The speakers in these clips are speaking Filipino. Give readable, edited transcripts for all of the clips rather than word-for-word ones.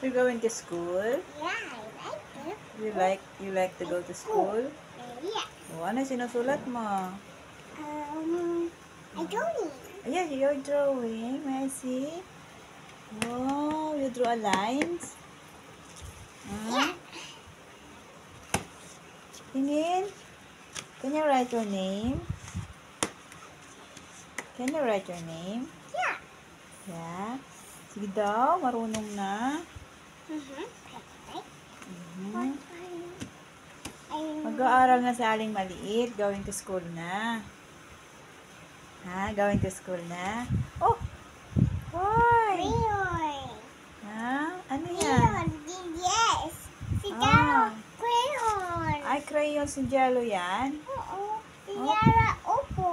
You're going to school? Yeah, I like it. You like to go to school? Yeah. O, ano sinusulat mo? I don't Ayan, you're drawing. May I see? Wow, you draw lines? Yeah. Tingin. Can you write your name? Can you write your name? Yeah. Yeah. Sige daw, marunong na. Perfect. Mhm. Mag-aaral na si Aling Maliit. Going to school na. Ha? Going to school na? Oh! Why? Crayon. Ha? Ano yan? Crayon. Yes. Si Ah. Jara, crayon. Ay, crayon si Jello yan? Oo. Si Jara, upo.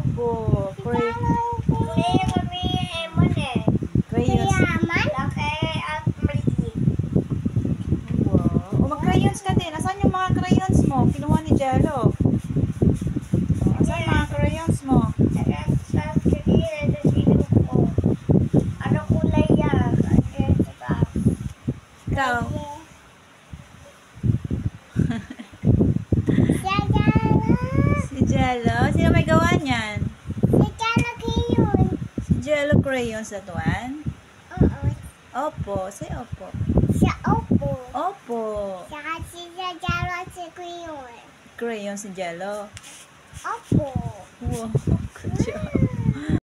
Opo. Si Jara, upo. Crayon kami emon eh. Crayons. Yaman? Laki at maliit. Wow. O, mag-crayons ka din. Asan yung mga crayons mo? Kinuha ni Jello. O, asan yung mga crayons mo? Ano kulay yan? Ikaw? Si Jello? Sino may gawa niyan? Si Jello crayons that one? Opo. Say opo. Opo. Crayon si Jello. Opo. Wow. Good job.